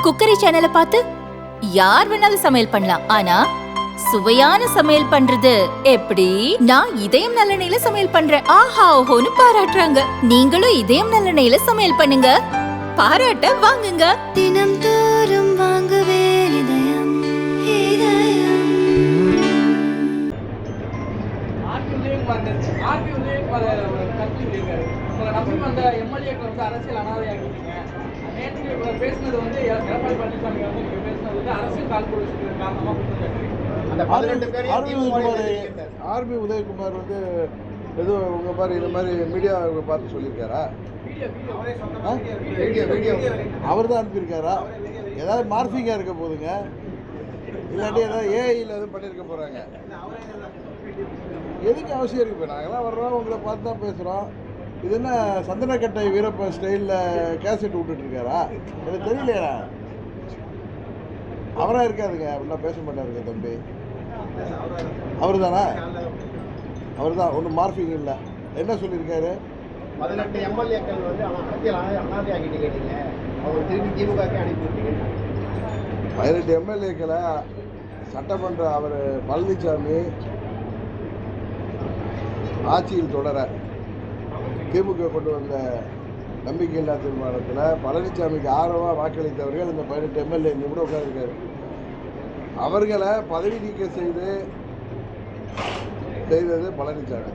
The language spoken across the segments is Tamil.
குக்கரி சேனலை பார்த்து யார் வேணாலும் சமையல் பண்ணலாம். ஆனா சுவையான சமையல் பண்றது எப்படி? நான் இதயம் நல்லெண்ணெயில சமையல் பண்றேன். ஆஹா ஓஹோன்னு பாராட்டுறாங்க. நீங்களும் இதயம் நல்லெண்ணெயில சமையல் பண்ணுங்க, பாராட்ட வாங்குங்க. தினம் தோறும் வாங்குவே இதயம் இதயம். அரசியல் அனாதையாகிட்டீங்க. நேற்று பேசினது வந்து எடப்பாடி பழனிசாமி வந்து நீங்க பேசினது வந்து அரசியல் காழ்ப்புணர்ச்சிக்கு காரணமா ஆர்பி உதயகுமார் வந்து ஏதோ உங்க மாதிரி இந்த மாதிரி மீடியா பார்த்து சொல்லியிருக்காரா? அவர் தான் அனுப்பியிருக்காரா? ஏதாவது மார்பிங்கா இருக்க போதுங்க, இல்லாட்டி ஏதாவது ஏஐயில் எதுவும் பண்ணியிருக்க போறாங்க. எதுக்கு அவசியம் இருக்கு? இப்போ நாங்கெல்லாம் வர்றோம், உங்களை பார்த்து தான் பேசுகிறோம். இது என்ன சந்தனக்கட்டை வீரப்ப ஸ்டைலில் கேசட் விட்டுட்டு இருக்காரா? எனக்கு தெரியலையா. அவராக இருக்காதுங்க, அப்படிலாம் பேச மாட்டாருங்க தம்பி. அவர் தானா? அவர் தான், ஒன்றும் மார்பிங் இல்லை. என்ன சொல்லியிருக்காரு? 18 எம்எல்ஏக்கள் வந்து அரசியல் அனாதை ஆகிட்டு கேட்டீங்க, அவங்க திருப்பி திமுகவுக்கு அனுப்பிவிட்டீங்க. 18 எம்எல்ஏக்களை சட்டமன்ற அவர் பழனிசாமி ஆட்சியில் தொடர திமுக கொண்டு வந்த நம்பிக்கையில்லா தீர்மானத்தில் பழனிசாமிக்கு ஆர்வமாக வாக்களித்தவர்கள் இந்த 18 எம்எல்ஏ இங்கே கூட உட்கார்ந்துருக்காரு. அவர்களை பதவி நீக்கம் செய்தது பழனிசாமி.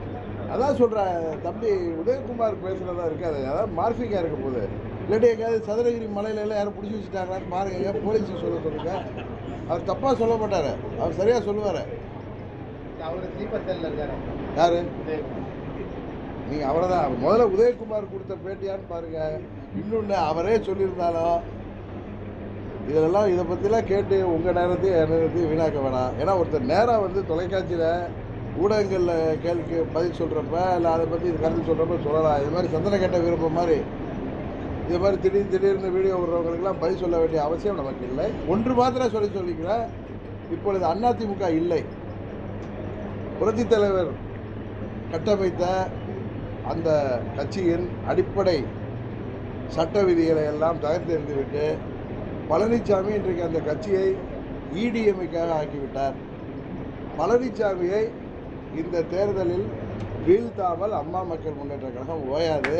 அதான் சொல்கிறேன் தம்பி, உதயகுமார் பேசுகிறதா இருக்காது. அதாவது மார்பிங்காக இருக்க போகுது. இல்லாட்டி எங்கேயாவது சதுரகிரி மலையில எல்லாம் யாரும் பிடிச்சி வச்சுட்டாங்களான்னு பாருங்க, போலீஸ் சொல்ல சொல்லுங்க. அவர் தப்பாக சொல்ல மாட்டார், அவர் சரியாக சொல்லுவார். அவர் ஸ்லீப்பர் செல்லில் இருக்காரு. யார்? நீங்கள் அவரை தான் முதல்ல உதயகுமார் கொடுத்த பேட்டியான்னு பாருங்கள். இன்னொன்று அவரே சொல்லியிருந்தாலும் இதெல்லாம் இதை பற்றிலாம் கேட்டு உங்கள் நேரத்தையும் என் நேரத்தையும் வீணாக்க வேணாம். ஏன்னா ஒருத்தர் நேராக வந்து தொலைக்காட்சியில் ஊடகங்களில் கேள்விக்கு பதில் சொல்கிறப்ப இல்லை அதை பற்றி இது கருத்து சொல்கிறப்ப சொல்லலாம். இது மாதிரி சந்தனக்கட்டை விருப்பம் மாதிரி இது மாதிரி திடீர்னு வீடியோ விடுறவங்களுக்கெல்லாம் பதில் சொல்ல வேண்டிய அவசியம் நமக்கு இல்லை. ஒன்று மாத்திரம் சொல்லிக்கிறேன், இப்பொழுது அதிமுக இல்லை. புரட்சித் தலைவர் கட்டமைத்த அந்த கட்சியின் அடிப்படை சட்ட விதிகளை எல்லாம் தகர்த்தெறிந்துவிட்டு பழனிசாமி இன்றைக்கு அந்த கட்சியை இடிஎம்ஐக்காக ஆக்கிவிட்டார். பழனிசாமியை இந்த தேர்தலில் வீழ்த்தாமல் அம்மா மக்கள் முன்னேற்ற கழகம் ஓயாது.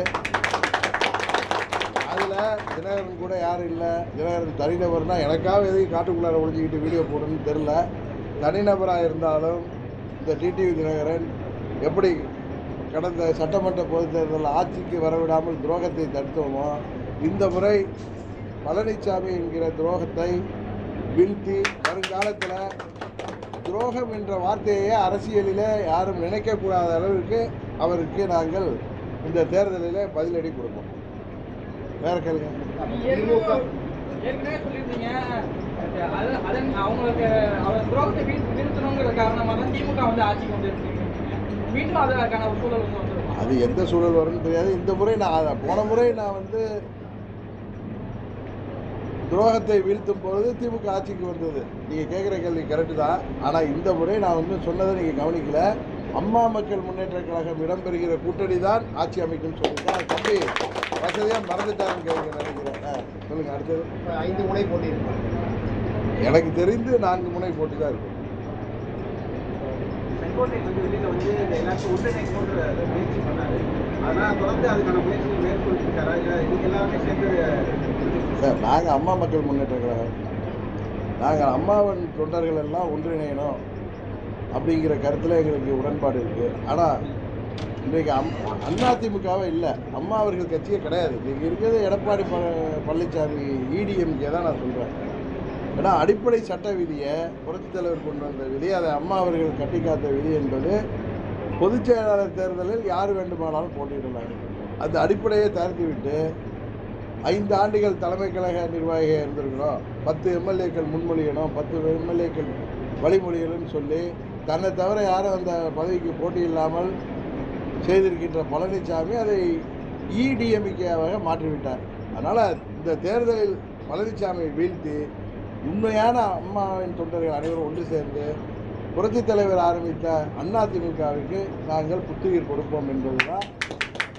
அதில் தினகரன் கூட யாரும் இல்லை. தினகரன் தனிநபர்னா எனக்காக எதையும் காட்டுக்குள்ளார ஒழிஞ்சிக்கிட்டு வீடியோ போடணும்னு தெரில. தனிநபராக இருந்தாலும் இந்த டிடிவி தினகரன் எப்படி கடந்த சட்டமன்ற பொதுத் தேர்தலில் ஆட்சிக்கு வரவிடாமல் துரோகத்தை தடுத்தோமோ, இந்த முறை பழனிசாமி என்கிற துரோகத்தை வீழ்த்தி வருங்காலத்தில் துரோகம் என்ற வார்த்தையே அரசியலில் யாரும் நினைக்கக்கூடாத அளவிற்கு அவருக்கு நாங்கள் இந்த தேர்தலில் பதிலடி கொடுப்போம். வேற கேளுங்க. ஏற்கனவே சொல்லியிருந்தீங்க, அவங்களுக்கு அவர் துரோகத்தை வீழ்த்தணுங்கிற காரணமாக தான் திமுக வந்து ஆட்சிக்கு வந்து மீண்டும் அதற்கான ஒரு சூழல் வந்து வந்துடும். அது எந்த சூழல் வரும்னு தெரியாது. இந்த முறை போன முறை நான் வந்து துரோகத்தை வீழ்த்தும் பொழுது திமுக ஆட்சிக்கு வந்தது. நீங்கள் கேட்குற கேள்வி கரெக்டு தான். ஆனால் இந்த முறை நான் வந்து சொன்னதை நீங்கள் கவனிக்கல. அம்மா மக்கள் முன்னேற்ற கழகம் இடம்பெறுகிற கூட்டணி தான் ஆட்சி அமைக்கும்னு சொல்லியிருக்கேன். தம்பி வசதியாக மறந்துட்டாருன்னு நினைக்கிறேன். சொல்லுங்கள். அடுத்தது 5 முனை போட்டி இருக்கு. எனக்கு தெரிந்து 4 முனை போட்டி தான் இருக்கும். செங்கோட்டை வந்து வெளியில் வந்து எல்லாத்தையும் ஒன்றிணைக்கணுன்ற முயற்சி பண்ணாரு. அதனால் தொடர்ந்து அதுக்கான முயற்சிகள் மேற்கொண்டிருக்காரா? இல்லை நீங்கள் எல்லாருமே சேர்ந்து சார், நாங்கள் அம்மா மக்கள் முன்னேற்ற கழகம், நாங்கள் அம்மாவின் தொண்டர்கள் எல்லாம் ஒன்றிணையணும் அப்படிங்கிற கருத்தில் எங்களுக்கு உடன்பாடு இருக்குது. ஆனால் இன்றைக்கு அதிமுகவே இல்லை, அம்மா அவர்கள் கட்சியே கிடையாது. இன்றைக்கி இருக்கிறது எடப்பாடி பழனிசாமி இடிஎம்கே தான் நான் சொல்கிறேன். ஏன்னா அடிப்படை சட்ட விதியை புரட்சித் தலைவர் கொண்டு வந்த விதி, அதை அம்மா அவர்கள் கட்டி காத்த விதி என்பது பொதுச் செயலாளர் தேர்தலில் யார் வேண்டுமானாலும் போட்டியிடலாம். அந்த அடிப்படையை தளர்த்தி விட்டு 5 ஆண்டுகள் தலைமை கழக நிர்வாகியாக இருந்திருக்கிறோம், 10 எம்எல்ஏக்கள் முன்மொழியணும், 10 எம்எல்ஏக்கள் வழிமொழியணும்னு சொல்லி தன்னை தவிர யாரும் அந்த பதவிக்கு போட்டி இல்லாமல் செய்திருக்கின்ற பழனிசாமி அதை இடிஎம்கேவாக மாற்றிவிட்டார். அதனால் இந்த தேர்தலில் பழனிசாமியை வீழ்த்தி உண்மையான அம்மாவின் தொண்டர்கள் அனைவரும் ஒன்று சேர்ந்து புரட்சித் தலைவர் ஆரம்பித்த அதிமுகவுக்கு நாங்கள் புத்துயிர் கொடுப்போம் என்பது தான்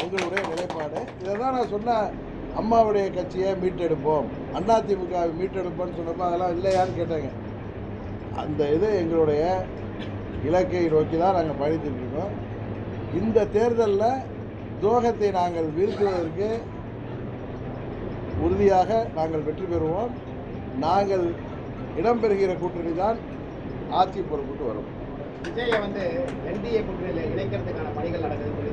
உங்களுடைய நிலைப்பாடு. இதை தான் நான் சொன்ன அம்மாவுடைய கட்சியை மீட்டெடுப்போம், அதிமுகவை மீட்டெடுப்போம்னு சொன்னப்போ அதெல்லாம் இல்லையான்னு கேட்டாங்க. அந்த இது எங்களுடைய இலக்கை நோக்கி தான் நாங்கள் பயணித்துட்டு இருக்கோம். இந்த தேர்தலில் துரோகத்தை நாங்கள் வீழ்த்துவதற்கு உறுதியாக நாங்கள் வெற்றி பெறுவோம். நாங்கள் இடம்பெறுகிற கூட்டணி தான் ஆட்சி பொறுப்புக்கு வரும். விஜயை வந்து என்டிஏ கூட்டணியில் இணைக்கிறதுக்கான பணிகள் நடக்குது.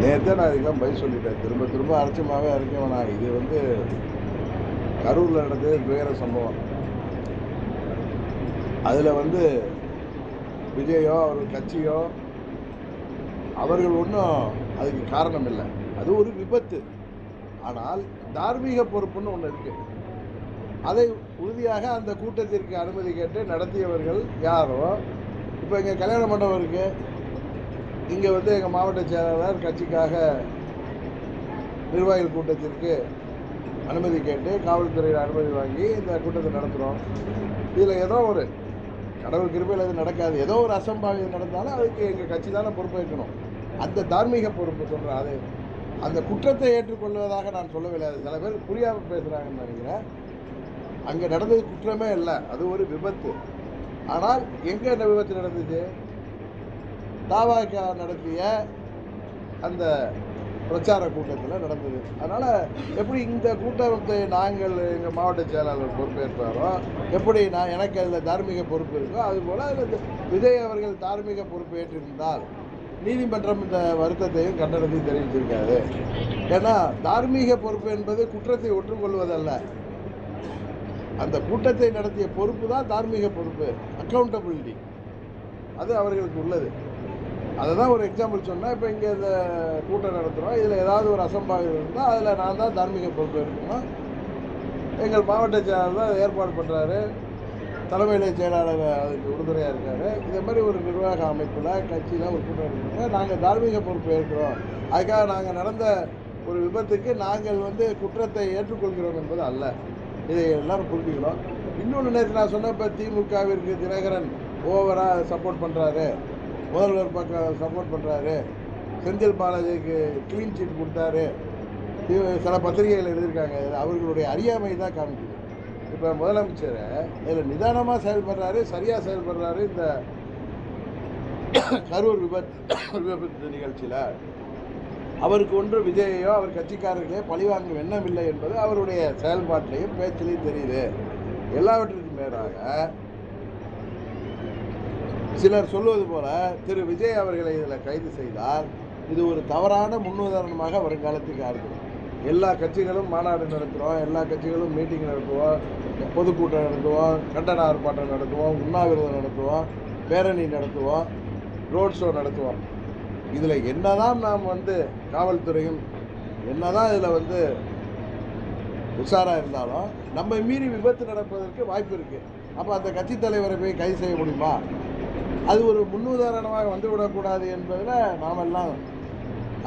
நேற்றே நான் இதுக்கெல்லாம் பதில் சொல்லிட்டேன். திரும்ப திரும்ப அலட்சியமாகவே இருக்கேன். நான் இது வந்து கரூரில் நடந்தது துயர சம்பவம். அதில் வந்து விஜயோ அவர் கட்சியோ அவர்கள் ஒன்றும் அதுக்கு காரணம் இல்லை. அது ஒரு விபத்து. ஆனால் தார்மீக பொறுப்புன்னு ஒன்று இருக்குது. அதை உறுதியாக அந்த கூட்டத்திற்கு அனுமதி கேட்டு நடத்தியவர்கள் யாரோ, இப்போ இங்கே கல்யாண மண்டபம் இருக்குது, இங்கே வந்து எங்கள் மாவட்ட செயலாளர் கட்சிக்காக நிர்வாகிகள் கூட்டத்திற்கு அனுமதி கேட்டு காவல்துறையில் அனுமதி வாங்கி இந்த கூட்டத்தை நடத்துகிறோம். இதில் ஏதோ ஒரு கடவுள் கிருபையில் அது நடக்காது, ஏதோ ஒரு அசம்பாவிதம் நடந்தாலும் அதுக்கு எங்கள் கட்சி தானே பொறுப்பேற்கணும். அந்த தார்மீக பொறுப்பு சொல்கிறேன். அது அந்த குற்றத்தை ஏற்றுக்கொள்வதாக நான் சொல்லவில்லை. அது சில பேர் புரியாமல் பேசுகிறாங்கன்னு நினைக்கிறேன். அங்கே நடந்தது குற்றமே இல்லை, அது ஒரு விபத்து. ஆனால் எங்கே இந்த விபத்து நடந்துச்சு? தாவாக நடத்திய அந்த பிரச்சார கூட்டத்தில் நடந்தது. அதனால் எப்படி இந்த கூட்டத்தை நாங்கள் எங்கள் மாவட்ட செயலாளர் பொறுப்பேற்பாரோ, எப்படி எனக்கு அதில் தார்மீக பொறுப்பு இருக்கோ, அதுபோல் அதில் விஜய் அவர்கள் தார்மீக பொறுப்பு ஏற்றிருந்தால் நீதிமன்றம் இந்த வருத்தத்தையும் கண்டனத்தையும் தெரிவித்திருக்காது. ஏன்னா தார்மீக பொறுப்பு என்பது குற்றத்தை ஒற்றுக்கொள்வதல்ல. அந்த கூட்டத்தை நடத்திய பொறுப்பு தான் தார்மீக பொறுப்பு, அக்கௌண்டபிலிட்டி, அது அவர்களுக்கு உள்ளது. அதை தான் ஒரு எக்ஸாம்பிள் சொன்னால், இப்போ இங்கே இந்த கூட்டம் நடத்துகிறோம், இதில் ஏதாவது ஒரு அசம்பாவிதம் இருந்தால் அதில் நான் தான் தார்மீக பொறுப்பு இருக்கணும். எங்கள் மாவட்ட செயலாளர் தான் ஏற்பாடு பண்ணுறாரு, தலைமையிலே செயலாளர் அதுக்கு உறுதுணையாக இருக்கார். இதே மாதிரி ஒரு நிர்வாக அமைப்பில் கட்சியில் ஒரு கூட்டம் இருக்கிறாங்க, நாங்கள் தார்மீக பொறுப்பு ஏற்கிறோம். அதுக்காக நாங்கள் நடந்த ஒரு விபத்துக்கு நாங்கள் வந்து குற்றத்தை ஏற்றுக்கொள்கிறோம் என்பது அல்ல. இதை எல்லாரும் புரிஞ்சுக்கணும். இன்னொன்று நேற்று நான் சொன்னப்போ திமுகவிற்கு தினகரன் ஓவராக சப்போர்ட் பண்ணுறாரு, முதல்வர் பக்கம் சப்போர்ட் பண்ணுறாரு, செந்தில் பாலாஜிக்கு க்ளீன் சீட் கொடுத்தாரு, சில பத்திரிகைகள் எழுதியிருக்காங்க. அவர்களுடைய அறியாமை தான் காமிக்குது. இப்போ முதலமைச்சர் இதில் நிதானமாக செயல்படுறாரு, சரியாக செயல்படுறாரு. இந்த கரூர் விபத்து நிகழ்ச்சியில் அவருக்கு ஒன்று விஜயையோ அவர் கட்சிக்காரர்களே பழிவாங்கும் எண்ணம் இல்லை என்பது அவருடைய செயல்பாட்டிலையும் பேச்சிலையும் தெரியுது. எல்லாவற்றிற்கும் மேலாக சிலர் சொல்வது போல திரு விஜய் அவர்களை இதில் கைது செய்தால் இது ஒரு தவறான முன்னுதாரணமாக வருங்காலத்துக்கு இருக்கும். எல்லா கட்சிகளும் மாநாடு நடத்துகிறோம், எல்லா கட்சிகளும் மீட்டிங் நடத்துவோம், பொதுக்கூட்டம் நடத்துவோம், கண்டன ஆர்ப்பாட்டம் நடத்துவோம், உண்ணாவிரதம் நடத்துவோம், பேரணி நடத்துவோம், ரோட் ஷோ நடத்துவோம். இதில் என்னதான் நாம் வந்து காவல்துறையும் என்னதான் இதில் வந்து உஷாராக இருந்தாலும் நம்ம மீறி விபத்து நடப்பதற்கு வாய்ப்பு இருக்குது. அப்போ அந்த கட்சி தலைவரை போய் கைது செய்ய முடியுமா? அது ஒரு முன்னுதாரணமாக வந்துவிடக்கூடாது என்பதில் நாம் எல்லாம்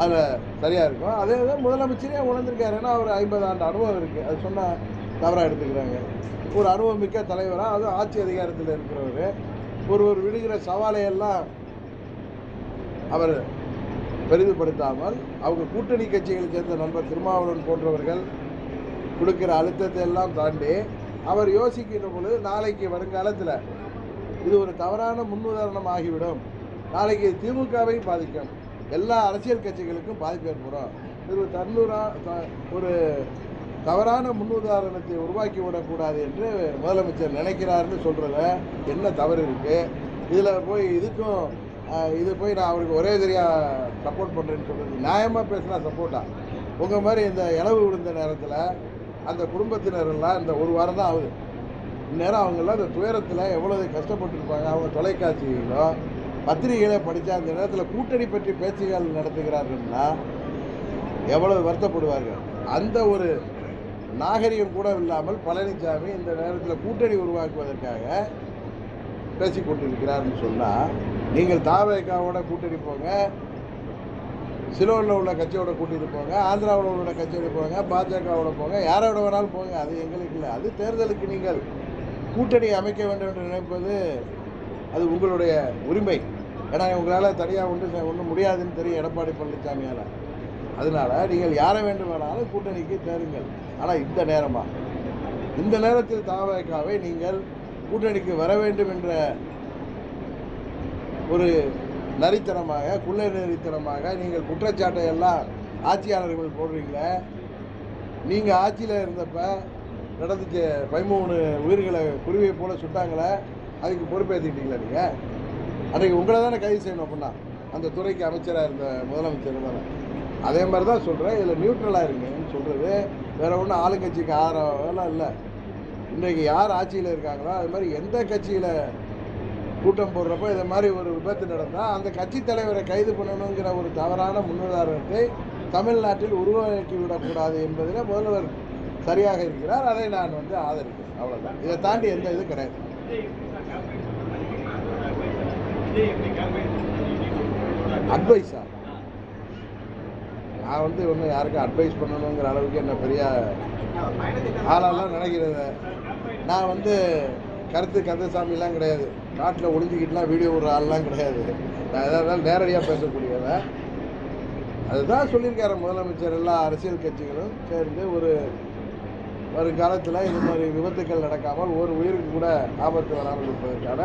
அதில் சரியாக இருக்கும். அதே தான் முதலமைச்சரே உணர்ந்திருக்காரு. ஏன்னா அவர் 50 ஆண்டு அனுபவம் இருக்குது. அது சொன்னால் தவறாக எடுத்துக்கிறாங்க. ஒரு அனுபவம் மிக்க தலைவராக, அதுவும் ஆட்சி அதிகாரத்தில் இருக்கிறவர், ஒருவர் விடுகிற சவாலையெல்லாம் அவர் பெரிதுபடுத்தாமல் அவங்க கூட்டணி கட்சிகளை சேர்ந்த நண்பர் திருமாவளவன் போன்றவர்கள் கொடுக்கிற அழுத்தத்தை எல்லாம் தாண்டி அவர் யோசிக்கின்ற பொழுது நாளைக்கு வருங்காலத்தில் இது ஒரு தவறான முன்னுதாரணம் ஆகிவிடும், நாளைக்கு திமுகவை பாதிக்கும், எல்லா அரசியல் கட்சிகளுக்கும் பாதிப்பு ஏற்படும், இது ஒரு தவறான முன்னுதாரணத்தை உருவாக்கி விடக்கூடாது என்று முதலமைச்சர் நினைக்கிறாருன்னு சொல்கிறத என்ன தவறு இருக்குது? இதில் போய் இது போய் நான் அவருக்கு ஒரே சரியாக சப்போர்ட் பண்ணுறேன்னு சொல்கிறது நியாயமாக பேசினா சப்போர்ட்டா? உங்கள் மாதிரி இந்த இளவு விழுந்த நேரத்தில் அந்த குடும்பத்தினரெல்லாம் இந்த ஒரு வாரம் தான் ஆகுது. இந்நேரம் அவங்கெல்லாம் இந்த துயரத்தில் எவ்வளவு கஷ்டப்பட்டுருப்பாங்க. அவங்க தொலைக்காட்சிகளோ பத்திரிகைகளை படித்தா அந்த நேரத்தில் கூட்டணி பற்றி பேச்சுகள் நடத்துகிறார்கள்னா எவ்வளவு வருத்தப்படுவார்கள். அந்த ஒரு நாகரிகம் கூட இல்லாமல் பழனிசாமி இந்த நேரத்தில் கூட்டணி உருவாக்குவதற்காக பேசி கொண்டிருக்கிறார்னு சொன்னால், நீங்கள் தாவேகாவோட கூட்டணி போங்க, சிலோனில் உள்ள கட்சியோட கூட்டிகிட்டு போங்க, ஆந்திராவில் உள்ள கட்சியோட போங்க, பாஜகவோட போங்க, யாரோட வேணாலும் போங்க, அது எங்களுக்கு இல்லை. அது தேர்தலுக்கு நீங்கள் கூட்டணி அமைக்க வேண்டும் என்று நினைப்பது அது உங்களுடைய உரிமை. ஏன்னா உங்களால் தனியாக ஒன்றும் முடியாதுன்னு தெரியும் எடப்பாடி பழனிசாமியால். அதனால் நீங்கள் யாரை வேண்டுமானாலும் கூட்டணிக்கு தேருங்கள். ஆனால் இந்த நேரத்தில் தவேகாவை நீங்கள் கூட்டணிக்கு வர வேண்டும் என்ற ஒரு நரித்தனமாக குள்ள நரித்தனமாக நீங்கள் குற்றச்சாட்டை எல்லாம் ஆட்சியாளர்கள் போடுறீங்களே. நீங்கள் ஆட்சியில் இருந்தப்ப நடந்துச்சு 13 உயிர்களை குருவியை போல சுட்டாங்களே, அதுக்கு பொறுப்பேற்றுக்கிட்டீங்களா நீங்கள்? அன்றைக்கு உங்களை தானே கைது செய்யணும். அப்படின்னா அந்த துறைக்கு அமைச்சராக இருந்த முதலமைச்சர் தானே. அதே மாதிரி தான் சொல்கிறேன், இதில் நியூட்ரலாக இருங்கன்னு சொல்கிறது வேறு ஒன்றும் ஆளுங்கட்சிக்கு ஆதரவெல்லாம் இல்லை. இன்றைக்கு யார் ஆட்சியில் இருக்காங்களோ அது மாதிரி எந்த கட்சியில் கூட்டம் போடுறப்போ இதை மாதிரி ஒரு விபத்து நடந்தால் அந்த கட்சி தலைவரை கைது பண்ணணுங்கிற ஒரு தவறான முன்னுதாரணத்தை தமிழ்நாட்டில் உருவாக்கி விடக்கூடாது என்பதில் முதல்வர் சரியாக இருக்கிறார். அதை நான் ஆதரிக்கிறேன். அவ்வளோதான். இதை தாண்டி எந்த இது கிடையாது. அட்வைஸா? நான் ஒன்றும் யாருக்கும் அட்வைஸ் பண்ணணுங்கிற அளவுக்கு என்ன பெரிய ஆளாலாம் நினைக்கிறத. நான் கருத்து கந்தசாமிலாம் கிடையாது. காட்டில் ஒளிஞ்சிக்கிட்டுலாம் வீடியோ ஒரு ஆள்லாம் கிடையாது. நான் எதாவது நேரடியாக பேசக்கூடியவன். அதுதான் சொல்லியிருக்காரு முதலமைச்சர். எல்லா அரசியல் கட்சிகளும் சேர்ந்து வருங்காலத்தில் இது மாதிரி விபத்துக்கள் நடக்காமல் ஒரு உயிருக்கு கூட ஆபத்து வராமல் இருப்பதற்கான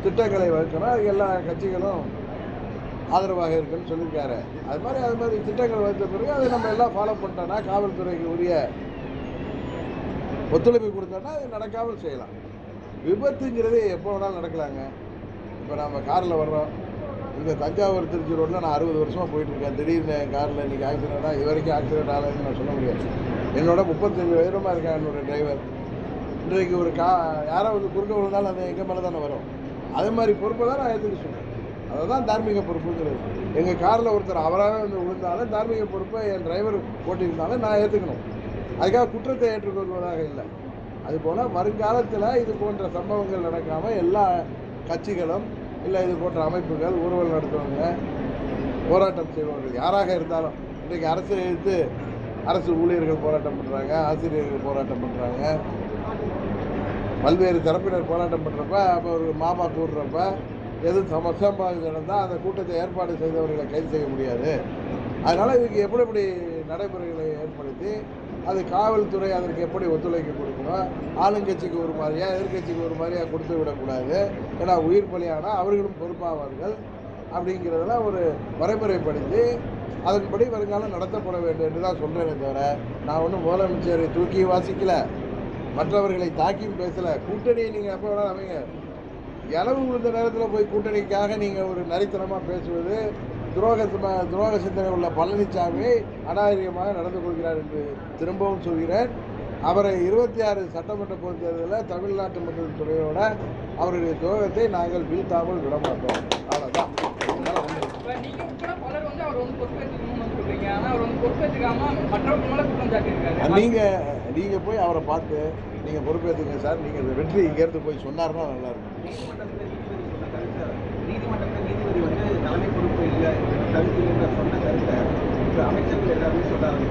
திட்டங்களை வகுக்கணும். அது எல்லா கட்சிகளும் ஆதரவாக இருக்குன்னு சொல்லியிருக்காரு. அது மாதிரி திட்டங்கள் வைத்த பிறகு அதை நம்ம எல்லாம் ஃபாலோ பண்ணிட்டோன்னா, காவல்துறைக்கு உரிய ஒத்துழைப்பு கொடுத்தோன்னா அது நடக்காமல் செய்யலாம். விபத்துங்கிறது எப்போ வேணாலும் நடக்கலாங்க. இப்போ நம்ம காரில் வர்றோம், இந்த தஞ்சாவூர் திருச்சி ரோட்டில் நான் 60 வருஷமாக போயிட்டுருக்கேன். திடீர்னு காரில் இன்றைக்கி ஆக்சிடெண்ட்டாக இது வரைக்கும் ஆக்சிடெண்ட் ஆகலைன்னு நான் சொல்ல முடியாது. என்னோட 35 வயதுமாக இருக்கேன் என்னோடய டிரைவர். இன்றைக்கு ஒரு யாரோ குறுக்க விழுந்தாலும் அது எங்கள் மேலே தானே வரும். அது மாதிரி பொறுப்பை தான் நான் ஏற்றுக்க சொல்கிறேன். அதை தான் தார்மீக பொறுப்புங்கிறது. எங்கள் காரில் ஒருத்தர் அவராகவே விழுந்தாலும் தார்மீக பொறுப்பை என் டிரைவர் ஓட்டியிருந்தாலும் நான் ஏற்றுக்கணும். அதுக்காக குற்றத்தை ஏற்றுக்கொள்வதாக இல்லை. அதுபோல் வருங்காலத்தில் இது போன்ற சம்பவங்கள் நடக்காமல் எல்லா கட்சிகளும் இல்லை இது போன்ற அமைப்புகள் ஊர்வலம் நடத்துவங்க, போராட்டம் செய்பவர்கள் யாராக இருந்தாலும், இன்றைக்கு அரசை எதிர்த்து அரசு ஊழியர்கள் போராட்டம் பண்ணுறாங்க, ஆசிரியர்கள் போராட்டம் பண்ணுறாங்க, பல்வேறு தரப்பினர் போராட்டம் பண்ணுறப்ப அப்போ ஒரு மாமா கூடுறப்ப எது சம்பவம் நடந்தால் அந்த கூட்டத்தை ஏற்பாடு செய்தவர்களை கைது செய்ய முடியாது. அதனால் இதுக்கு எப்படி நடைமுறைகளை ஏற்படுத்தி அது காவல்துறை அதற்கு எப்படி ஒத்துழைப்பு கொடுக்கணும், ஆளுங்கட்சிக்கு ஒரு மாதிரியாக எதிர்கட்சிக்கு ஒரு மாதிரியாக கொடுத்து விடக்கூடாது. ஏன்னா உயிர் பலியானால் அவர்களும் பொறுப்பாவார்கள். அப்படிங்கிறதெல்லாம் ஒரு வரைமுறைப்படுத்தி அதன்படி வருங்காலம் நடத்தப்பட வேண்டும் என்று தான் சொல்கிறேனே தவிர நான் ஒன்றும் முதலமைச்சரை தூக்கி வாசிக்கலை, மற்றவர்களை தாக்கியும் பேசலை. கூட்டணியை நீங்கள் எப்போ வேணாலும் அமைங்க. இளவு விழுந்த நேரத்தில் போய் கூட்டணிக்காக நீங்கள் ஒரு நரித்தனமாக பேசுவது துரோக சிந்தனை உள்ள பழனிசாமி அநாகரிகமாக நடந்து கொள்கிறார் என்று திரும்பவும் சொல்கிறேன். அவரை 26 சட்டமன்ற பொதுத் தேர்தலில் தமிழ்நாட்டு மக்கள் துறையோட அவருடைய துரோகத்தை நாங்கள் வீழ்த்தாமல் விட மாட்டோம். அவ்வளோதான். நீங்கள் போய் அவரை பார்த்து நீங்கள் பொறுப்பேற்றுங்க சார், நீங்கள் வெற்றி இங்கேருந்து போய் சொன்னார்னா நல்லாயிருக்கும். நீதிமன்றத்தில் நீதிபதி தலைமை பொறுப்பு இல்லை கருத்து இல்லை சொன்ன கருத்தை அமைச்சர்கள் எல்லாருமே சொல்றாங்க.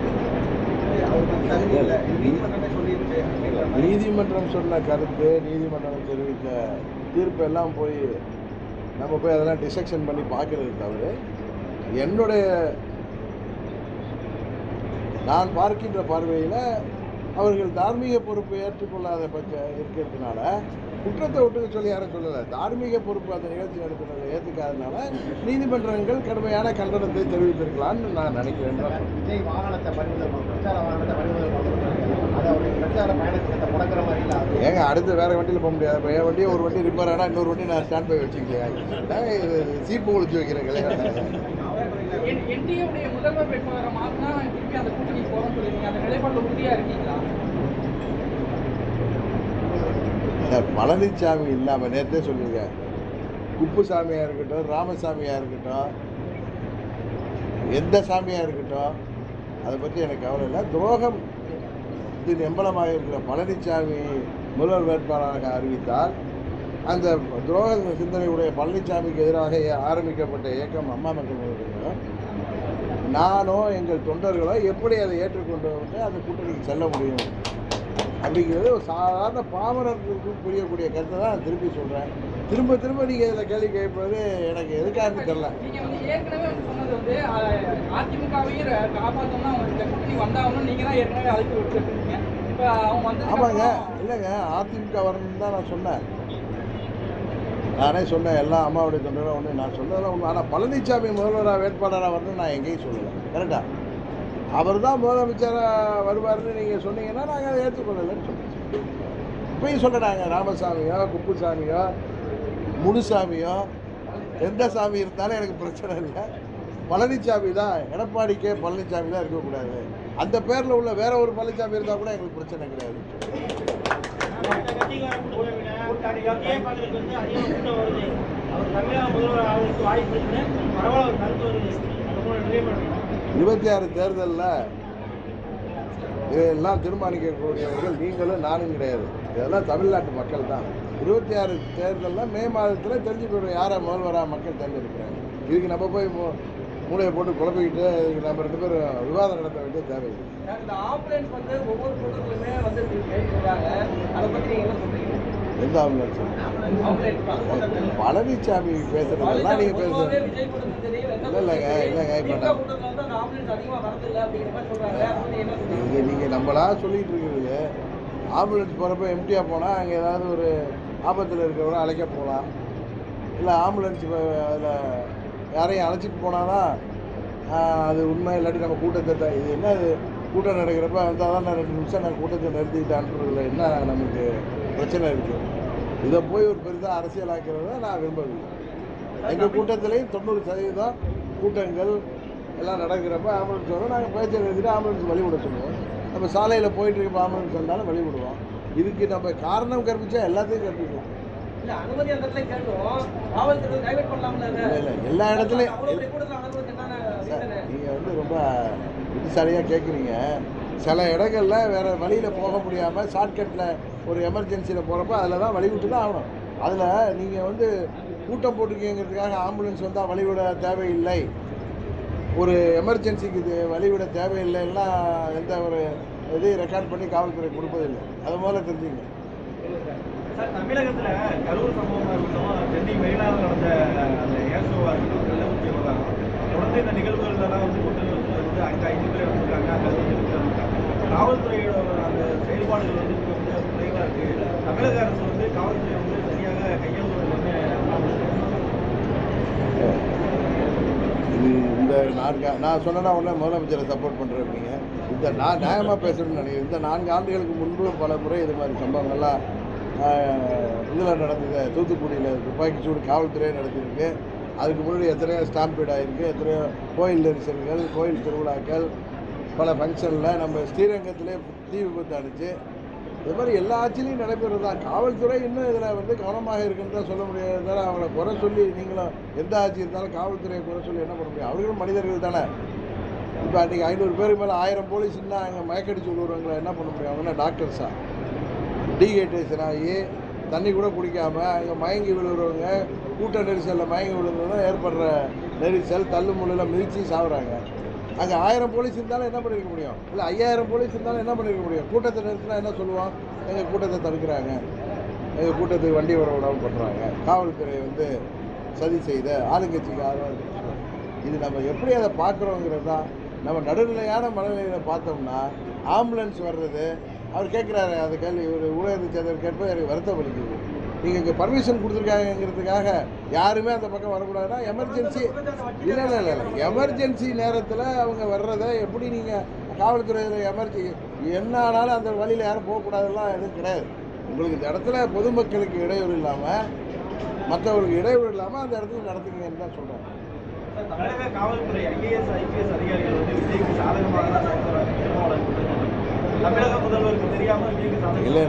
நீதிமன்றம் சொன்ன கருத்து, நீதிமன்றம் தெரிவித்த தீர்ப்பு எல்லாம் நம்ம போய் அதெல்லாம் டிசெக்ஷன் பண்ணி பார்க்கறது தவிர நான் பார்க்கின்ற பார்வையில் அவர்கள் தார்மீக பொறுப்பு ஏற்றுக்கொள்ளாத பட்சம் இருக்கிறதுனால குற்றத்தை விட்டுக்க சொல்லி யாரும் சொல்லலை. தார்மீக பொறுப்பு அந்த நிகழ்ச்சி நடத்துனதை ஏற்றுக்காதனால நீதிமன்றங்கள் கடுமையான கண்டனத்தை தெரிவித்திருக்கலான்னு நான் நினைக்கிறேன். விஜய் வாகனத்தை பிரச்சார வாகனத்தை பிரச்சார பயணத்தை முடக்கிற மாதிரி இல்லை. ஏங்க அடுத்து வேற வண்டியில் போக முடியாது. இப்போ என் வண்டியை ஒரு வண்டி ரிப்பேர் ஆனால் இன்னொரு வண்டி நான் ஸ்டாண்ட் பை வச்சுக்கலையா? சீப்பு ஒழிச்சு வைக்கிறேன் என்டிஏவுடைய முதல்வர் வேட்பாளரை மாற்றினா திருப்பி அந்த கூட்டணி போகிறோம்னு சொல்லியிருக்கீங்க. அந்த நிலைப்பாட்டில் உறுதியாக இருக்கீங்களா? பழனிசாமி இல்லாமல் நேரத்தே சொல்லியிருக்கேன். குப்புசாமியாக இருக்கட்டும், ராமசாமியாக இருக்கட்டும், எந்த சாமியாக இருக்கட்டும், அதை பற்றி எனக்கு கவலை இல்லை. துரோகம் இது எம்பலமாக இருக்கிற பழனிசாமி முதல்வர் வேட்பாளராக அறிவித்தால் அந்த துரோக சிந்தனையுடைய பழனிசாமிக்கு எதிராக ஆரம்பிக்கப்பட்ட இயக்கம் அம்மா மக்கள் முன்னேற்ற நானோ எங்கள் தொண்டர்களோ எப்படி அதை ஏற்றுக்கொண்டு வந்து அந்த கூட்டணிக்கு செல்ல முடியும் அப்படிங்கிறது ஒரு சாதாரண பாமரத்துக்கு புரியக்கூடிய கருத்தை தான் நான் திருப்பி சொல்கிறேன். திரும்ப திரும்ப நீங்கள் இதில் கேள்வி கேட்பது எனக்கு எதுக்காக தெரியல. நீங்க வந்து ஏற்கனவே வந்து சொன்னது வந்து அதிமுகவையும் காப்பாற்றணும்னா அவங்க இந்த கூட்டணி வந்தாகணும் நீங்க தான் ஏற்கனவே அழைப்பு விட்டுருக்கீங்க. இப்போ அவங்க வந்து ஆமாங்க, இல்லைங்க, அதிமுக வரணும்னு தான் நான் சொன்னேன். நானே சொன்னேன் எல்லா அம்மாவுடைய தொண்டரும் ஒன்று நான் சொன்னதெல்லாம் உண்மை. ஆனால் பழனிசாமி முதல்வராக வேட்பாளராக வரணும்னு நான் எங்கேயும் சொல்லலை. கரெக்டா? அவர் தான் முதலமைச்சராக வருவார்னு நீங்கள் சொன்னீங்கன்னா நாங்கள் அதை ஏற்றுக்கொள்ளலைன்னு சொல்லுவோம். இப்பயும் சொல்கிறாங்க ராமசாமியோ குப்புசாமியோ முனுசாமியோ எந்த சாமி இருந்தாலும் எனக்கு பிரச்சனை இல்லை. பழனிசாமி தான், எடப்பாடி கே பழனிசாமி தான் இருக்கக்கூடாது. அந்த பேரில் உள்ள வேற ஒரு பழனிசாமி இருந்தால் கூட எங்களுக்கு பிரச்சனை கிடையாது. இருபத்தி 26 தேர்தலில் இதெல்லாம் தீர்மானிக்கக்கூடியவர்கள் நீங்களும் நானும் கிடையாது. இதெல்லாம் தமிழ்நாட்டு மக்கள் தான். 26 தேர்தலில் மே மாதத்தில் தெரிஞ்சு போய்டும் யாரை முதல்வராக மக்கள் தேர்ந்தெடுக்கிறாங்க. இதுக்கு நம்ம போய் மூளையை போட்டு குழப்பிக்கிட்டு இதுக்கு நம்ம 2 பேரும் விவாதம் நடத்த வேண்டிய தேவையில்லை. இந்த ஆம்புலன்ஸ் வந்து ஒவ்வொரு கூட்டத்திலுமே வந்து சொல்றாங்க. அதை பற்றி நீங்க என்ன சொல்றீங்க? எந்த ஆம்புலன்ஸ்? பழனிசாமி பேசுறதெல்லாம் நீங்கள் பேசுறது இல்லைங்க. இப்போ நீங்கள் நம்மளா சொல்லிட்டு இருக்கிறது ஆம்புலன்ஸ் போகிறப்ப எம்டியாக போனால் அங்கே ஏதாவது ஒரு ஆபத்தில் இருக்கிறவரை அழைக்க போகலாம். இல்லை ஆம்புலன்ஸ் அதில் யாரையும் அழைச்சிட்டு போனால் தான் அது உண்மை. இல்லாட்டி நம்ம கூட்டத்தை இது என்ன இது கூட்டம் நடக்கிறப்ப வந்தால் தான் நான் 2 நிமிஷம் நான் கூட்டத்தை நிறுத்திக்கிட்டு அனுப்புறதுல என்ன நமக்கு பிரச்சனை இருக்குது? இதை போய் ஒரு பெரிதாக அரசியலாக்கிறத நான் விரும்பவில்லை. எங்கள் கூட்டத்திலையும் 90% கூட்டங்கள் எல்லாம் நடக்கிறப்ப ஆம்புலன்ஸ் வரும். நாங்கள் பேச்சை நிறுத்திட்டு ஆம்புலன்ஸ் வழி விட சொல்லுவோம். நம்ம சாலையில் போயிட்டு இருக்க ஆம்புலன்ஸ் வந்தாலும் வழி விடுவோம். இதுக்கு நம்ம காரணம் கற்பிச்சா எல்லாத்தையும் கற்பிக்கலாம். இல்லை எல்லா இடத்துலையும் நீங்கள் வந்து ரொம்ப புத்திசாலியாக கேட்குறீங்க. சில இடங்களில் வேறு வழியில் போக முடியாமல் ஷார்ட்கட்டில் ஒரு எமர்ஜென்சியில் போகிறப்ப அதில் தான் வழி விட்டு தான் ஆகணும். அதில் நீங்கள் வந்து கூட்டம் போட்டிருக்கீங்கிறதுக்காக ஆம்புலன்ஸ் வந்தால் வழிவிட தேவையில்லை, ஒரு எமர்ஜென்சிக்கு இது வழிவிட தேவையில்லைன்னா எந்த ஒரு இதையும் ரெக்கார்ட் பண்ணி காவல்துறை கொடுப்பதில்லை. அது முதல்ல தெரிஞ்சுங்க. சார், தமிழகத்தில் கரூர் சம்பவமாக இருக்கட்டும், சென்னை மெரினாவில் நடந்த அந்த ஏசோவாக இருக்கட்டும், கள்ளக்குறிச்சி விவகாரம் தொடர்ந்து இந்த நிகழ்வுகளெல்லாம் வந்து கொண்டு வந்து அங்கே 5 பேர் வந்திருக்காங்க, அங்கே வந்து இருக்கிறாங்க. காவல்துறையோட அந்த செயல்பாடுகள் வந்து குறைவாக இருக்குது. தமிழக அரசு வந்து காவல்துறை வந்து சரியாக கையாளுவது வந்து இது இந்த நான் சொன்னேன்னா உடனே முதலமைச்சரை சப்போர்ட் பண்ணுறீங்க. இந்த நான் நியாயமாக பேசணும்னு நினைக்கிறேன். இந்த 4 ஆண்டுகளுக்கு முன்பு பல முறை இது மாதிரி சம்பவங்கள்லாம் இதில் நடந்தது. தூத்துக்குடியில் துப்பாக்கிச்சூடு காவல்துறையே நடத்திருக்கு. அதுக்கு முன்னாடி எத்தனையோ ஸ்டாம்பீட் ஆகிருக்கு, எத்தனையோ கோயில் நெரிசல்கள், கோயில் திருவிழாக்கள், பல ஃபங்க்ஷனில் நம்ம ஸ்ரீரங்கத்திலே தீ விபத்து அடிச்சு. இது மாதிரி எல்லா ஆட்சியிலையும் நடைபெறுறது தான். காவல்துறை இன்னும் இதில் வந்து கவனமாக இருக்குன்னு தான் சொல்ல முடியாது. அவங்கள குறை சொல்லி நீங்களும் எந்த ஆட்சி இருந்தாலும் காவல்துறையை குறை சொல்லி என்ன பண்ண முடியும்? அவர்களும் மனிதர்கள் தானே. இப்போ அன்றைக்கி 500 பேருக்கு மேலே 1000 போலீஸ்ன்னா அங்கே மயக்கடிச்சு விடுறவங்களை என்ன பண்ண முடியும்? அவங்க என்ன டாக்டர்ஸா? டீஹைட்ரேஷன் ஆகி தண்ணி கூட குடிக்காமல் அங்கே மயங்கி விழுகிறவங்க, கூட்ட நெரிசலில் மயங்கி விழுந்ததும் ஏற்படுற நெரிசல், தள்ளு முள்ளில் மிதித்து சாகுறாங்க. அங்கே 1000 போலீஸ் இருந்தாலும் என்ன பண்ணியிருக்க முடியும்? இல்லை 5000 போலீஸ் இருந்தாலும் என்ன பண்ணியிருக்க முடியும்? கூட்டத்தை நிறுத்தினா என்ன சொல்லுவோம்? எங்கள் கூட்டத்தை தடுக்கிறாங்க, எங்கள் கூட்டத்துக்கு வண்டி வர விடாமல் பண்ணுறாங்க, காவல்துறை வந்து சதி செய்த ஆளுங்கட்சிக்கு ஆதரவாக. இது நம்ம எப்படி அதை பார்க்குறோங்கிறது தான். நம்ம நடுநிலையான மனநிலையில் பார்த்தோம்னா ஆம்புலன்ஸ் வர்றது அவர் கேட்குறாரு, அந்த கேள்வி ஒரு ஊடகத்தை சேர்ந்தவர் கேட்பது எனக்கு வருத்தம் அளிக்குது. நீங்கள் இங்கே பர்மிஷன் கொடுத்துருக்காங்கிறதுக்காக யாருமே அந்த பக்கம் வரக்கூடாதுன்னா எமர்ஜென்சி இல்லை எமர்ஜென்சி நேரத்தில் அவங்க வர்றதை எப்படி நீங்கள் காவல்துறையில் என்ன ஆனாலும் அந்த வழியில் யாரும் போகக்கூடாதுலாம் எதுவும் கிடையாது. உங்களுக்கு இந்த இடத்துல பொதுமக்களுக்கு இடையூறு இல்லாமல், மற்றவர்களுக்கு இடையூறு இல்லாமல் அந்த இடத்துல நடத்துக்கங்கன்னு தான் சொல்கிறேன். தமிழக காவல்துறை ஐஏஎஸ் ஐபிஎஸ் அதிகாரிகள் வந்து விஜய்க்கு சாதகமாக தான் செயல்படுறாங்க. தமிழக முதல்வருக்கு தெரியாமல் விஜய்க்கு சாதகம் இல்லை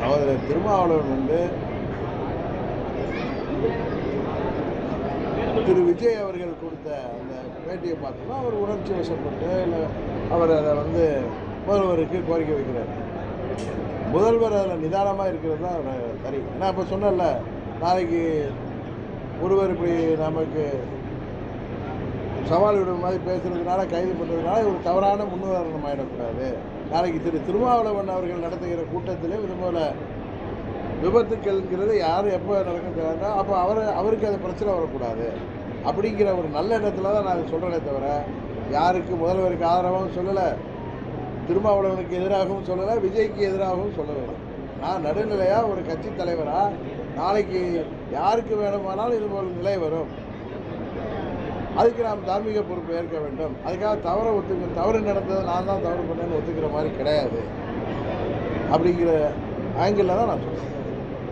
சகோதரர் திருமாவளவன் வந்து திரு விஜய் அவர்கள் கொடுத்த அந்த பேட்டியை பார்த்தோம்னா அவர் உணர்ச்சி வசப்பட்டு இல்லை அவர் அதை வந்து முதல்வருக்கு கோரிக்கை வைக்கிறார். முதல்வர் அதில் நிதானமாக இருக்கிறது தான் அவர் சரி. ஏன்னா இப்போ சொன்னல, நாளைக்கு ஒருவர் இப்படி நமக்கு சவால் விடுற மாதிரி பேசுகிறதுனால கைது பண்ணுறதுனால ஒரு தவறான முன்னுதாரணம் ஆகிடக்கூடாது. நாளைக்கு திரு திருமாவளவன் அவர்கள் நடத்துகிற கூட்டத்திலே இதுபோல் விபத்துக்கள்ங்கிறது யார் எப்போ நடக்கும் தெரியாதா, அப்போ அவருக்கு அது பிரச்சனை வரக்கூடாது அப்படிங்கிற ஒரு நல்ல எண்ணத்தில் தான் நான் சொல்கிறேனே தவிர யாருக்கு முதல்வருக்கு ஆதரவாகவும் சொல்லலை, திருமாவளவனுக்கு எதிராகவும் சொல்லலை, விஜய்க்கு எதிராகவும் சொல்லலை. நான் நடுநிலையாக ஒரு கட்சி தலைவராக நாளைக்கு யாருக்கு வேணுமானாலும் இது போல் நிலை வரும், அதுக்கு நாம் தார்மீக பொறுப்பு ஏற்க வேண்டும். அதுக்காக தவறு நடந்தது நான் தான் தவறு பண்ணேன்னு ஒத்துக்கிற மாதிரி கிடையாது அப்படிங்கிற ஆங்கிளில் தான் நான் சொல்கிறேன்.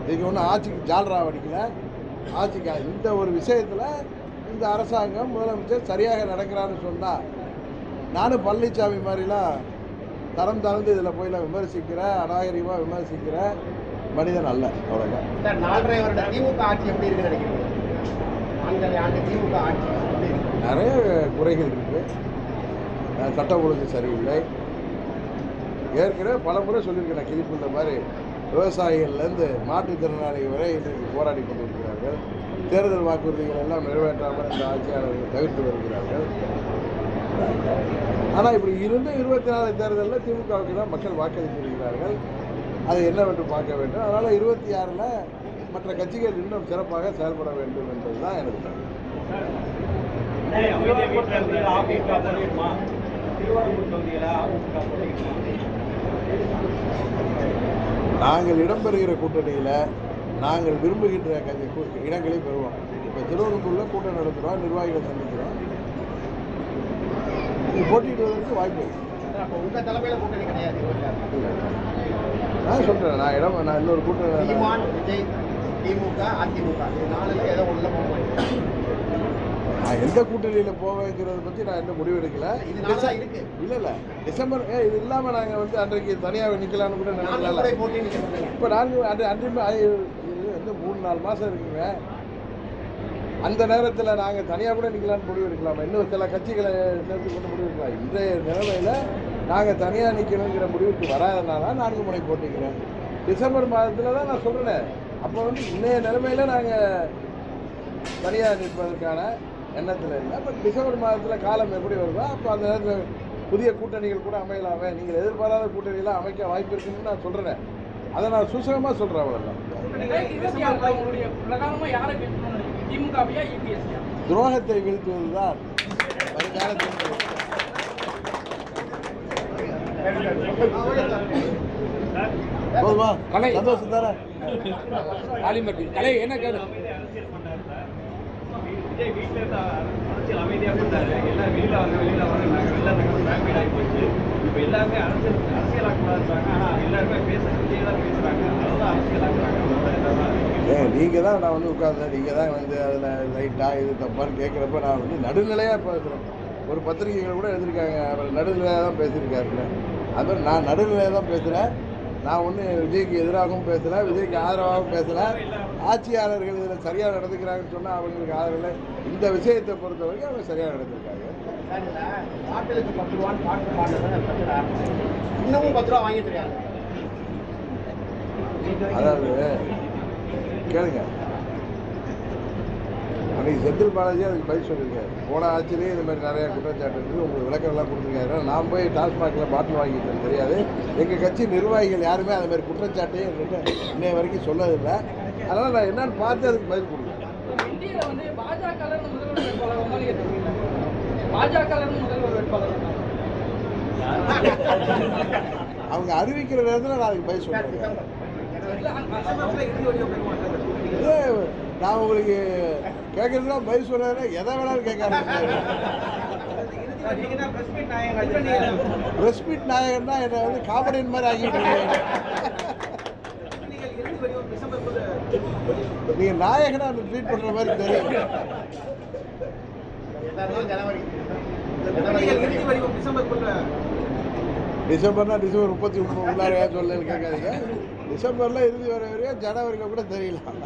இதுக்கு ஒன்றும் ஆட்சிக்கு ஜால்ரா அடிக்கல. ஆட்சிக்கு இந்த ஒரு விஷயத்தில் இந்த அரசாங்கம் முதலமைச்சர் சரியாக நடக்கிறான்னு சொன்னால் நானும் பழனிசாமி மாதிரிலாம் தரம் தாழ்ந்து இதில் போயெல்லாம் விமர்சிக்கிற அநாகரிகமாக விமர்சிக்கிற மனிதன் அல்ல. அவ்வளோதான். சார் 4.5 வருட திமுக ஆட்சி எப்படி இருக்குன்னு நினைக்கிறீங்க? ஆண்டு திமுக ஆட்சி நிறைய குறைகள் இருக்குது. சட்டம் ஒழுங்கு சரியில்லை. ஏற்கனவே பல முறை சொல்லியிருக்கிறேன். கிளிப்புள்ள மாதிரி விவசாயிகள்லேருந்து மாற்றுத்திறனாளிகள் வரை இன்றைக்கு போராடி கொண்டிருக்கிறார்கள். தேர்தல் வாக்குறுதிகள் எல்லாம் நிறைவேற்றாமல் இந்த ஆட்சியாளர்கள் தவிர்த்து வருகிறார்கள். ஆனால் இப்படி இருந்து 24 தேர்தலில் திமுகவுக்கு தான் மக்கள் வாக்களித்திருக்கிறார்கள். அதை என்னவென்று பார்க்க வேண்டும். அதனால் 26ல் மற்ற கட்சிகள் இன்னும் சிறப்பாக செயல்பட வேண்டும் என்பது தான் எனக்கு கருத்து. நாங்கள் இடம்பெறுகிற கூட்டணியில் நாங்கள் விரும்புகின்ற இடங்களை பெறுவோம். இப்போ திருவள்ளூரில் கூட்டம் நடத்துகிறோம், நிர்வாகிகளை சந்திக்கிறோம். போட்டியிடுவதற்கு வாய்ப்பு உங்க தலைமையில கூட்டணி கிடையாது. நான் சொல்கிறேன். நான் இன்னொரு கூட்டணி விஜய், திமுக, அதிமுக ஏதோ ஒன்றுல போக மாட்டேன். நான் எந்த கூட்டணியில் போவேங்கிறத பற்றி நான் இன்னும் முடிவெடுக்கல. இல்லை டிசம்பர் இது இல்லாமல் நாங்கள் அன்றைக்கு தனியாக நிற்கலான்னு கூட நினைக்கல. இப்போ அன்றையுமே இது 3-4 மாதம் இருக்குங்க. அந்த நேரத்தில் நாங்கள் தனியாக கூட நிற்கலான்னு முடிவு எடுக்கலாமா? இன்னும் சில கட்சிகளை சேர்த்து கொண்டு முடிவு எடுக்கலாம். இன்றைய நிலைமையில் நாங்கள் தனியாக நிற்கணுங்கிற முடிவுக்கு வராதனால 4 முனை போட்டிக்கிறேன். டிசம்பர் மாதத்தில் தான் நான் சொல்கிறேன். அப்போ இன்றைய நிலைமையில் நாங்கள் தனியாக நிற்பதற்கான எண்ணத்தில் இல்லை. பட் டிசம்பர் மாதத்தில் காலம் எப்படி வருதோ அப்போ அந்த நேரத்தில் புதிய கூட்டணிகள் கூட அமையலாமே. நீங்கள் எதிர்பாராத கூட்டணியெல்லாம் அமைக்க வாய்ப்பு இருக்குன்னு நான் சொல்கிறேன். அதை நான் சூசகமாக சொல்கிறேன். அவ்வளோதான். துரோகத்தை வீழ்த்துவதுதான் வருங்காலத்தில். போதுமா? சந்தோஷம் தானே? என்ன கேடு விஜய் வீட்டில் இருந்து அரசியல் அமைதியாக பண்ணாரு. எல்லாம் வெளியில் போச்சு. இப்போ எல்லாருமே அரசியலாக்கூடாதுறாங்க. ஆனால் எல்லாருமே விஜய் தான் பேசுகிறாங்க. அதுதான் அரசியலாக்குறாங்க. நீங்கள் தான் நான் உட்கார்ந்தேன். நீங்கள் தான் அதில் ரைட்டாக இது தப்பான்னு கேட்குறப்ப நான் நடுநிலையாக பேசுகிறேன். ஒரு பத்திரிகைகள் கூட எழுதியிருக்காங்க, அவர் நடுநிலையாக தான் பேசியிருக்காருல்ல. அது நான் நடுநிலையாக தான் பேசுகிறேன். நான் விஜய்க்கு எதிராகவும் பேசலை, விஜய்க்கு ஆதரவாகவும் பேசலை. ஆட்சியாளர்கள் இதில் சரியாக நடந்துக்கிறாங்கன்னு சொன்னால் அவங்களுக்கு ஆதரவு. இந்த விஷயத்தை பொறுத்த வரைக்கும் அவங்க சரியாக நடந்திருக்காங்க. அதாவது கேளுங்க, அன்றைக்கி செந்தில் பாலாஜி அதுக்கு பதில் சொல்லியிருக்காரு. போன ஆட்சியிலேயே இது மாதிரி நிறையா குற்றச்சாட்டு இருக்குது, உங்களுக்கு விளக்கம்லாம் கொடுத்துருக்காரு. நான் போய் டாஸ்மாகில் பாட்டில் வாங்கிட்டேன் தெரியாது. எங்கள் கட்சி நிர்வாகிகள் யாருமே அது மாதிரி குற்றச்சாட்டையும் என்கிட்ட இன்னைய வரைக்கும் சொல்லதில்லை. அதனால் நான் என்னன்னு பார்த்து அதுக்கு பதில் கொடுக்குறேன். அவங்க அறிவிக்கிற நேரத்தில் நான் அதுக்கு பதில் சொல்கிறேன். நான் உங்களுக்கு கேட்கறதுனா பதில் சொல்கிறேன். எதை வேணாலும் கேட்க பிரஸ் மீட் நாயகன்னா என்னை காமெடியன் மாதிரி ஆகிட்டு நீங்கள் நாயகனா ட்ரீட் பண்ணுற மாதிரி தெரியும். டிசம்பர்னா டிசம்பர் 31 உள்ளாரையா சொல்லு கேட்காதீங்க. டிசம்பரில் இறுதி வர வரையும் ஜனவரியில் கூட தெரியலாம்.